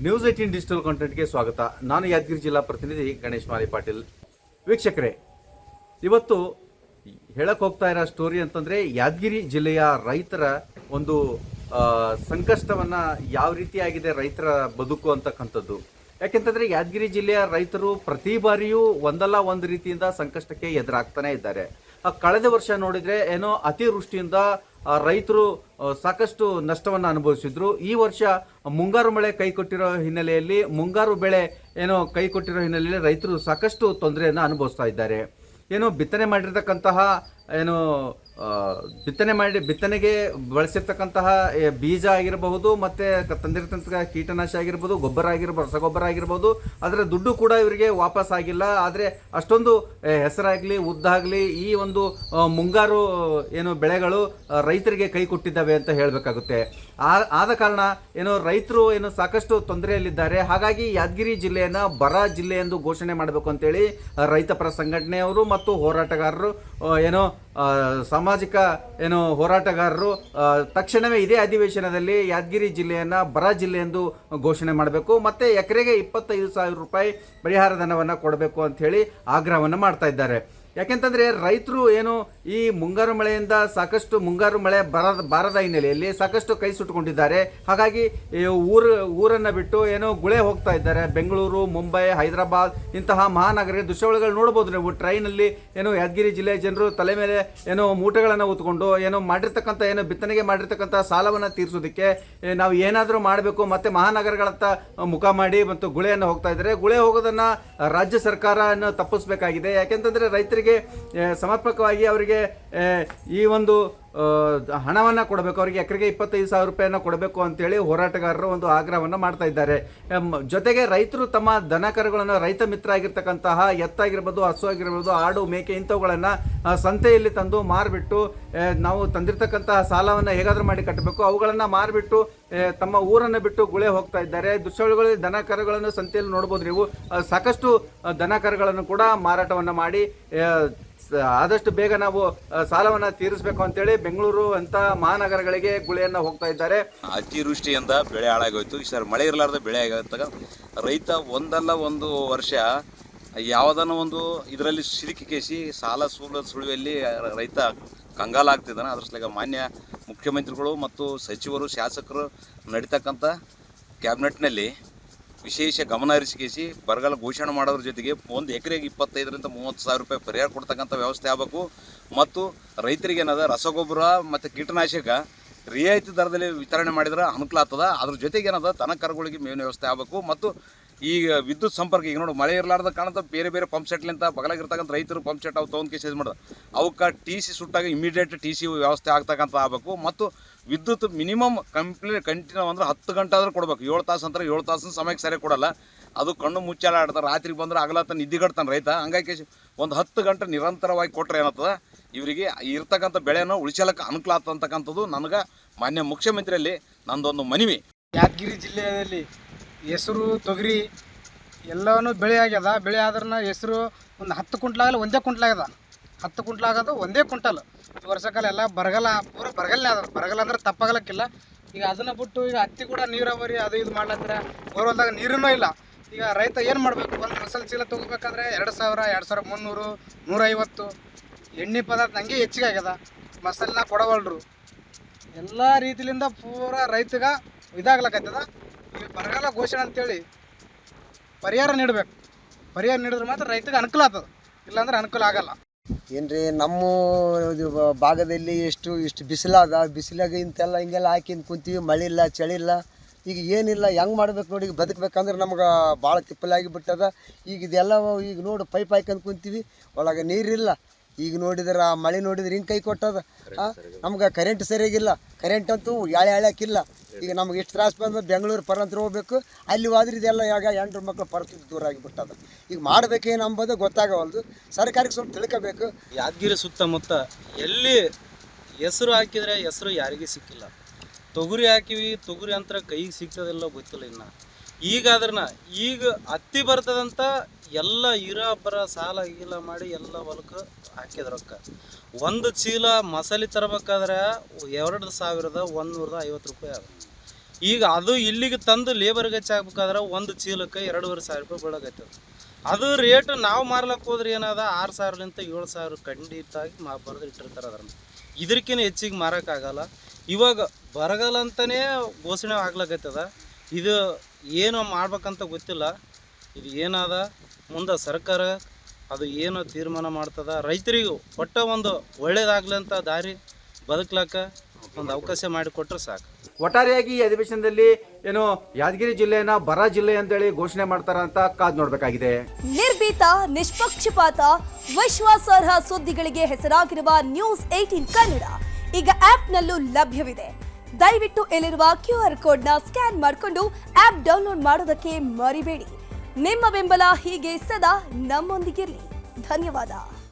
News 18 digital ಕಾಂಟೆಂಟ್ಗೆ ಸ್ವಾಗತ. ನಾನು ಯಾದಗಿರಿ ಜಿಲ್ಲಾ ಪ್ರತಿನಿಧಿ ಗಣೇಶ್ ಮಾಲಿ ಪಾಟೀಲ್. ವೀಕ್ಷಕರೇ, ಇವತ್ತು ಹೇಳಕ್ಕೆ ಹೋಗ್ತಾ ಇರೋ ಸ್ಟೋರಿ ಅಂತಂದರೆ ಯಾದಗಿರಿ ಜಿಲ್ಲೆಯ ರೈತರ ಒಂದು ಸಂಕಷ್ಟವನ್ನು ಯಾವ ರೀತಿಯಾಗಿದೆ ರೈತರ ಬದುಕು ಅಂತಕ್ಕಂಥದ್ದು. ಯಾಕೆಂತಂದರೆ ಯಾದಗಿರಿ ಜಿಲ್ಲೆಯ ರೈತರು ಪ್ರತಿ ಬಾರಿಯೂ ಒಂದಲ್ಲ ಒಂದು ರೀತಿಯಿಂದ ಸಂಕಷ್ಟಕ್ಕೆ ಎದುರಾಗ್ತಾನೆ ಇದ್ದಾರೆ. ಕಳೆದ ವರ್ಷ ನೋಡಿದರೆ ಏನೋ ಅತಿವೃಷ್ಟಿಯಿಂದ ರೈತರು ಸಾಕಷ್ಟು ನಷ್ಟವನ್ನು ಅನುಭವಿಸಿದ್ರು. ಈ ವರ್ಷ ಮುಂಗಾರು ಮಳೆ ಕೈ ಕೊಟ್ಟಿರೋ ಹಿನ್ನೆಲೆಯಲ್ಲಿ ಮುಂಗಾರು ಬೆಳೆ ಏನೋ ಕೈ ಕೊಟ್ಟಿರೋ ಹಿನ್ನೆಲೆಯಲ್ಲಿ ರೈತರು ಸಾಕಷ್ಟು ತೊಂದರೆಯನ್ನು ಅನುಭವಿಸ್ತಾ ಇದ್ದಾರೆ. ಏನೋ ಬಿತ್ತನೆ ಮಾಡಿರ್ತಕ್ಕಂತಹ ಏನು ಬಿತ್ತನೆಗೆ ಬಳಸಿರ್ತಕ್ಕಂತಹ ಬೀಜ ಆಗಿರಬಹುದು, ಮತ್ತು ತಂದಿರತಕ್ಕಂತಹ ಕೀಟನಾಶ ಆಗಿರ್ಬೋದು, ಗೊಬ್ಬರ ಆಗಿರ್ಬೋದು, ರಸಗೊಬ್ಬರ ಆಗಿರ್ಬೋದು, ಅದರ ದುಡ್ಡು ಕೂಡ ಇವರಿಗೆ ವಾಪಸ್ ಆಗಿಲ್ಲ. ಆದರೆ ಅಷ್ಟೊಂದು ಹೆಸರಾಗಲಿ ಉದ್ದಾಗಲಿ ಈ ಒಂದು ಮುಂಗಾರು ಏನು ಬೆಳೆಗಳು ರೈತರಿಗೆ ಕೈ ಕೊಟ್ಟಿದ್ದಾವೆ ಅಂತ ಹೇಳಬೇಕಾಗುತ್ತೆ. ಆದ ಕಾರಣ ಏನು ರೈತರು ಏನು ಸಾಕಷ್ಟು ತೊಂದರೆಯಲ್ಲಿದ್ದಾರೆ. ಹಾಗಾಗಿ ಯಾದಗಿರಿ ಜಿಲ್ಲೆಯನ್ನು ಬರ ಜಿಲ್ಲೆ ಎಂದು ಘೋಷಣೆ ಮಾಡಬೇಕು ಅಂತೇಳಿ ರೈತಪರ ಸಂಘಟನೆಯವರು ಮತ್ತು ಹೋರಾಟಗಾರರು ಏನೋ ಸಾಮಾಜಿಕ ಏನು ಹೋರಾಟಗಾರರು ತಕ್ಷಣವೇ ಇದೇ ಅಧಿವೇಶನದಲ್ಲಿ ಯಾದಗಿರಿ ಜಿಲ್ಲೆಯನ್ನು ಬರ ಜಿಲ್ಲೆ ಎಂದು ಘೋಷಣೆ ಮಾಡಬೇಕು, ಮತ್ತು ಎಕರೆಗೆ 25,000 ರೂಪಾಯಿ ಪರಿಹಾರ ಧನವನ್ನು ಕೊಡಬೇಕು ಅಂಥೇಳಿ ಆಗ್ರಹವನ್ನು ಮಾಡ್ತಾ ಇದ್ದಾರೆ. ಯಾಕೆಂತಂದರೆ ರೈತರು ಏನು ಈ ಮುಂಗಾರು ಮಳೆಯಿಂದ ಸಾಕಷ್ಟು ಮುಂಗಾರು ಮಳೆ ಬಾರದ ಹಿನ್ನೆಲೆಯಲ್ಲಿ ಸಾಕಷ್ಟು ಕೈ ಸುಟ್ಟುಕೊಂಡಿದ್ದಾರೆ. ಹಾಗಾಗಿ ಊರನ್ನು ಬಿಟ್ಟು ಏನೋ ಗುಳೆ ಹೋಗ್ತಾ ಇದ್ದಾರೆ. ಬೆಂಗಳೂರು, ಮುಂಬೈ, ಹೈದರಾಬಾದ್ ಇಂತಹ ಮಹಾನಗರ ದೃಶ್ಯಾವಳಿಗಳು ನೋಡ್ಬೋದು ನೀವು. ಟ್ರೈನಲ್ಲಿ ಏನೋ ಯಾದಗಿರಿ ಜಿಲ್ಲೆಯ ಜನರು ತಲೆ ಮೇಲೆ ಏನೋ ಮೂಟೆಗಳನ್ನು ಹೊತ್ಕೊಂಡು ಏನೋ ಮಾಡಿರ್ತಕ್ಕಂಥ ಏನೋ ಬಿತ್ತನೆಗೆ ಮಾಡಿರ್ತಕ್ಕಂಥ ಸಾಲವನ್ನು ತೀರಿಸೋದಕ್ಕೆ ನಾವು ಏನಾದರೂ ಮಾಡಬೇಕು, ಮತ್ತು ಮಹಾನಗರಗಳತ್ತ ಮುಖ ಮಾಡಿ ಮತ್ತು ಗುಳೆಯನ್ನು ಹೋಗ್ತಾ ಇದ್ದಾರೆ. ಗುಳೆ ಹೋಗೋದನ್ನು ರಾಜ್ಯ ಸರ್ಕಾರವನ್ನು ತಪ್ಪಿಸಬೇಕಾಗಿದೆ. ಯಾಕೆಂತಂದರೆ ರೈತರಿಗೆ ಸಮರ್ಪಕವಾಗಿ ಅವರಿಗೆ ಈ ಒಂದು ಹಣವನ್ನು ಕೊಡಬೇಕು. ಅವರಿಗೆ ಎಕರೆಗೆ 25,000 ರೂಪಾಯಿಯನ್ನು ಕೊಡಬೇಕು ಅಂತೇಳಿ ಹೋರಾಟಗಾರರು ಒಂದು ಆಗ್ರಹವನ್ನು ಮಾಡ್ತಾ ಇದ್ದಾರೆ. ಜೊತೆಗೆ ರೈತರು ತಮ್ಮ ದನ ಕರುಗಳನ್ನು, ರೈತ ಮಿತ್ರ ಆಗಿರ್ತಕ್ಕಂತಹ ಎತ್ತಾಗಿರ್ಬೋದು, ಹಸು ಆಗಿರ್ಬೋದು, ಆಡು, ಮೇಕೆ ಇಂಥವುಗಳನ್ನು ಸಂತೆಯಲ್ಲಿ ತಂದು ಮಾರಿಬಿಟ್ಟು ನಾವು ತಂದಿರತಕ್ಕಂತಹ ಸಾಲವನ್ನು ಹೇಗಾದರೂ ಮಾಡಿ ಕಟ್ಟಬೇಕು, ಅವುಗಳನ್ನು ಮಾರಿಬಿಟ್ಟು ತಮ್ಮ ಊರನ್ನು ಬಿಟ್ಟು ಗುಳೆ ಹೋಗ್ತಾ ಇದ್ದಾರೆ. ದೃಶ್ಯಾವಳಿಗಳಲ್ಲಿ ದನ ಕರುಗಳನ್ನು ಸಂತೆಯಲ್ಲಿ ನೋಡ್ಬೋದು ನೀವು. ಸಾಕಷ್ಟು ದನ ಕರುಗಳನ್ನು ಕೂಡ ಮಾರಾಟವನ್ನು ಮಾಡಿ ಆದಷ್ಟು ಬೇಗ ನಾವು ಸಾಲವನ್ನು ತೀರಿಸಬೇಕು ಅಂತೇಳಿ ಬೆಂಗಳೂರು ಅಂತ ಮಹಾನಗರಗಳಿಗೆ ಗುಳೆಯನ್ನು ಹೋಗ್ತಾ ಇದ್ದಾರೆ. ಅತಿವೃಷ್ಟಿಯಿಂದ ಬೆಳೆ ಹಾಳಾಗೋಯ್ತು. ಸರ್, ಮಳೆ ಇರಲಾರ್ದ ಬೆಳೆ ಆಗಾಗ ರೈತ ಒಂದಲ್ಲ ಒಂದು ವರ್ಷ ಯಾವುದನ್ನ ಒಂದು ಇದರಲ್ಲಿ ಸಿಲುಕಿಸಿ ಸಾಲ ಸುಳಿಯಲ್ಲಿ ರೈತ ಕಂಗಾಲಾಗ್ತಿದ್ದಾನೆ. ಅದ್ರ ಸಲುವಾಗಿ ಮಾನ್ಯ ಮುಖ್ಯಮಂತ್ರಿಗಳು ಮತ್ತು ಸಚಿವರು, ಶಾಸಕರು ನಡೀತಕ್ಕಂಥ ಕ್ಯಾಬಿನೆಟ್ನಲ್ಲಿ ವಿಶೇಷ ಗಮನ ಹರಿಸಿಸಿ ಬರಗಾಲ ಘೋಷಣೆ ಮಾಡೋದ್ರ ಜೊತೆಗೆ ಒಂದು ಎಕರೆಗೆ 25,000 ರಿಂದ 30,000 ರೂಪಾಯಿ ಪರಿಹಾರ ಕೊಡ್ತಕ್ಕಂಥ ವ್ಯವಸ್ಥೆ ಆಗಬೇಕು. ಮತ್ತು ರೈತರಿಗೆ ಏನದ ರಸಗೊಬ್ಬರ ಮತ್ತು ಕೀಟನಾಶಕ ರಿಯಾಯಿತಿ ದರದಲ್ಲಿ ವಿತರಣೆ ಮಾಡಿದ್ರೆ ಅನುಕೂಲ ಆಗ್ತದೆ. ಅದ್ರ ಜೊತೆಗೆ ಏನದ ದನ ಕರುಗಳಿಗೆ ಮೇವಿನ ವ್ಯವಸ್ಥೆ ಆಗಬೇಕು. ಮತ್ತು ಈಗ ವಿದ್ಯುತ್ ಸಂಪರ್ಕ, ಈಗ ನೋಡಿ ಮಳೆ ಇರಲಾರ್ದ ಕಾರಣದ ಬೇರೆ ಬೇರೆ ಪಂಪ್ ಸೆಟ್ಲಿಂತ ಬಗಲಾಗಿರ್ತಕ್ಕಂಥ ರೈತರು ಪಂಪ್ ಸೆಟ್ ಅವು ತೊಗೊಂಡು ಕೇಸ್ ಮಾಡೋದು, ಅವಕ್ಕೆ TC ಸುಟ್ಟಾಗ ಇಮಿಡಿಯೇಟ್ TC ವ್ಯವಸ್ಥೆ ಆಗ್ತಕ್ಕಂಥ ಆಗಬೇಕು. ಮತ್ತು ವಿದ್ಯುತ್ ಮಿನಿಮಮ್ ಕಂಟಿನ್ಯೂ ಅಂದ್ರೆ 10 ಗಂಟೆ ಆದರೂ ಕೊಡಬೇಕು. 7 ತಾಸು ಅಂತಾರೆ, 7 ತಾಸಿನ ಸಮಯಕ್ಕೆ ಸರಿ ಕೊಡಲ್ಲ. ಅದು ಕಣ್ಣು ಮುಚ್ಚಾಲ ಆಡ್ತಾರೆ. ರಾತ್ರಿ ಬಂದ್ರೆ ಆಗಲತ್ತ ನಿದ್ದಿಗಡ್ತಾನೆ ರೈತ. ಹಂಗಾಗಿ ಒಂದು 10 ಗಂಟೆ ನಿರಂತರವಾಗಿ ಕೊಟ್ಟರೆ ಏನಾಗ್ತದೆ, ಇವರಿಗೆ ಇರ್ತಕ್ಕಂಥ ಬೆಳೆಯನ್ನು ಉಳಿಸಲಕ್ಕೆ ಅನುಕೂಲ ಆಗ್ತಕ್ಕಂಥದ್ದು ನನಗೆ ಮಾನ್ಯ ಮುಖ್ಯಮಂತ್ರಿಯಲ್ಲಿ ನಂದೊಂದು ಮನವಿ. ಯಾದಗಿರಿ ಜಿಲ್ಲೆಯಲ್ಲಿ ಹೆಸರು, ತೊಗರಿ ಎಲ್ಲವೂ ಬೆಳೆ ಆಗ್ಯದ. ಬೆಳೆ ಆದ್ರೂ ಹೆಸರು ಒಂದು 10 ಕ್ವಿಂಟ್ಲಾಗಲ್ಲ, ಒಂದೇ ಕ್ವಿಂಟ್ಲಾಗ್ಯದ. 10 ಕ್ವಿಂಟ್ಲಾಗೋದು ಒಂದೇ ಕ್ವಿಂಟಲ್. ಈ ವರ್ಷಕಾಲ ಎಲ್ಲ ಬರಗಾಲ, ಪೂರ ಬರಗಾಲನೇ ಅದ. ಬರಗಾಲ ಅಂದ್ರೆ ತಪ್ಪಾಗಲಕ್ಕಿಲ್ಲ. ಈಗ ಅದನ್ನು ಬಿಟ್ಟು ಈಗ ಹತ್ತಿ ಕೂಡ ನೀರಾವರಿ ಅದು ಇದು ಮಾಡ್ಲತ್ತರ. ಬೋರ್ವೆಲ್ದಾಗ ನೀರೂ ಇಲ್ಲ. ಈಗ ರೈತ ಏನು ಮಾಡಬೇಕು? ಒಂದು ಮಸಾಲೆ ಚೀಲ ತೊಗೋಬೇಕಾದ್ರೆ 2,000, 2,300, 150. ಎಣ್ಣೆ ಪದಾರ್ಥ ಹಂಗೆ ಹೆಚ್ಚಿಗೆ ಆಗ್ಯದ. ಮಸಾಲೆನ ಕೊಡವಲ್ರು. ಎಲ್ಲ ರೀತಿಯಿಂದ ಪೂರ ರೈತಗೆ ಇದಾಗ್ಲಕ್ಕತ್ತದ. ಈಗ ಬರಗಾಲ ಘೋಷಣೆ ಅಂತೇಳಿ ಪರಿಹಾರ ನೀಡಬೇಕು. ಪರಿಹಾರ ನೀಡಿದ್ರೆ ಮಾತ್ರ ರೈತಗೆ ಅನುಕೂಲ ಆಗ್ತದೆ, ಇಲ್ಲಾಂದ್ರೆ ಅನುಕೂಲ ಆಗಲ್ಲ. ಏನ್ರಿ ನಮ್ಮ ಭಾಗದಲ್ಲಿ ಇಷ್ಟು ಬಿಸಿಲಾದ, ಬಿಸಿಲಾಗ ಇಂತೆಲ್ಲ ಹಿಂಗೆಲ್ಲ ಹಾಕಿಂದು ಕುಂತೀವಿ. ಮಳೆ ಇಲ್ಲ, ಚಳಿ ಇಲ್ಲ. ಈಗ ಏನಿಲ್ಲ, ಹೆಂಗೆ ಮಾಡ್ಬೇಕು ನೋಡಿ. ಈಗ ಬದುಕಬೇಕಂದ್ರೆ ನಮ್ಗೆ ಭಾಳ ತಿಪ್ಪಲಾಗಿ ಬಿಟ್ಟದ. ಈಗ ಇದೆಲ್ಲ ಈಗ ನೋಡು ಪೈಪ್ ಹಾಕ್ಯಂದು ಕುಂತೀವಿ, ಒಳಗೆ ನೀರಿಲ್ಲ. ಈಗ ನೋಡಿದ್ರೆ ಮಳೆ ನೋಡಿದ್ರೆ ಹಿಂಗೆ ಕೈ ಕೊಟ್ಟದ. ನಮ್ಗೆ ಕರೆಂಟ್ ಸರಿಯಾಗಿಲ್ಲ. ಕರೆಂಟ್ ಅಂತೂ ಹಾಕಿಲ್ಲ. ಈಗ ನಮ್ಗೆ ಎಷ್ಟು ತ್ರಾಸು ಬಂದ್ರೆ ಬೆಂಗಳೂರು ಪರಂತ್ರ ಹೋಗ್ಬೇಕು. ಅಲ್ಲಿ ಹೋದ್ರೆ ಇದೆಲ್ಲ ಈಗ ಹೆಂಡ್ರು ಮಕ್ಕಳು ಪರಿಸ್ಥಿತಿ ದೂರ ಆಗಿಬಿಟ್ಟದ. ಈಗ ಮಾಡಬೇಕೇನು ಅಂಬೋದು ಗೊತ್ತಾಗವಲ್ದು. ಸರ್ಕಾರಕ್ಕೆ ಸ್ವಲ್ಪ ತಿಳ್ಕೋಬೇಕು. ಯಾದಗಿರಿ ಸುತ್ತಮುತ್ತ ಎಲ್ಲಿ ಹೆಸರು ಹಾಕಿದರೆ ಹೆಸರು ಯಾರಿಗೂ ಸಿಕ್ಕಿಲ್ಲ. ತೊಗರಿ ಹಾಕಿವಿ, ತೊಗರಿ ಅಂತರ ಕೈಗೆ ಸಿಗ್ತದಿಲ್ಲ ಗೊತ್ತಿಲ್ಲ ಇನ್ನು. ಈಗ ಹತ್ತಿ ಬರ್ತದಂತ ಎಲ್ಲ ಬರ ಸಾಲ ಗೀಲ ಮಾಡಿ ಎಲ್ಲ ಹೊಲಕ್ಕೆ ಹಾಕಿದ ರೊಕ್ಕ. ಒಂದು ಚೀಲ ಮಸಾಲೆ ತರಬೇಕಾದ್ರೆ 2,150 ರೂಪಾಯಿ ಆಗುತ್ತೆ. ಈಗ ಅದು ಇಲ್ಲಿಗೆ ತಂದು ಲೇಬರ್ಗೆ ಹಚ್ಚಾಕ್ಬೇಕಾದ್ರೆ ಒಂದು ಚೀಲಕ್ಕೆ 2,500 ರೂಪಾಯಿ ಬೀಳಕತ್ತದ. ಅದು ರೇಟ್ ನಾವು ಮಾರ್ಲಕ್ಕೆ ಹೋದ್ರೆ ಏನದ 6,000ಲಿಂತ 7,000 ಖಂಡಿತಾಗಿ ಬರೆದು ಇಟ್ಟಿರ್ತಾರೆ. ಅದನ್ನು ಇದಕ್ಕಿಂತ ಹೆಚ್ಚಿಗೆ ಮಾರೋಕ್ಕಾಗಲ್ಲ. ಇವಾಗ ಬರಗಾಲ ಅಂತಲೇ ಘೋಷಣೆ ಆಗ್ಲಕತ್ತದ. ಇದು ಏನು ಮಾಡ್ಬೇಕಂತ ಗೊತ್ತಿಲ್ಲ. ಇದು ಏನದ ಮುಂದೆ ಸರ್ಕಾರ ಅದು ಏನು ತೀರ್ಮಾನ ಮಾಡ್ತದ, ರೈತರಿಗೂ ಒಟ್ಟ ಒಂದು ಒಳ್ಳೇದಾಗ್ಲಿ ಅಂತ ದಾರಿ ಬದುಕ್ಲಕ್ಕ ಒಂದು ಅವಕಾಶ ಮಾಡಿಕೊಟ್ರೆ ಸಾಕು. ಒಟ್ಟಾರೆಯಾಗಿ ಈ ಅಧಿವೇಶನದಲ್ಲಿ ಏನು ಯಾದಗಿರಿ ಜಿಲ್ಲೆಯನ್ನ ಬರ ಜಿಲ್ಲೆ ಅಂತೇಳಿ ಘೋಷಣೆ ಮಾಡ್ತಾರ ಅಂತ ಕಾದ್ ನೋಡ್ಬೇಕಾಗಿದೆ. ನಿರ್ಭೀತ, ನಿಷ್ಪಕ್ಷಪಾತ, ವಿಶ್ವಾಸಾರ್ಹ ಸುದ್ದಿಗಳಿಗೆ ಹೆಸರಾಗಿರುವ ನ್ಯೂಸ್ 18 ಕನ್ನಡ ಈಗ ಆಪ್ನಲ್ಲೂ ಲಭ್ಯವಿದೆ. ದಯವಿಟ್ಟು ಇಲ್ಲಿರುವ QR ಕೋಡ್ನ ಸ್ಕ್ಯಾನ್ ಮಾಡಿಕೊಂಡು ಆಪ್ ಡೌನ್ಲೋಡ್ ಮಾಡೋದಕ್ಕೆ ಮರಿಬೇಡಿ. ನಿಮ್ಮ ಬೆಂಬಲ ಹೀಗೆ ಸದಾ ನಮ್ಮೊಂದಿಗಿರಲಿ. ಧನ್ಯವಾದ.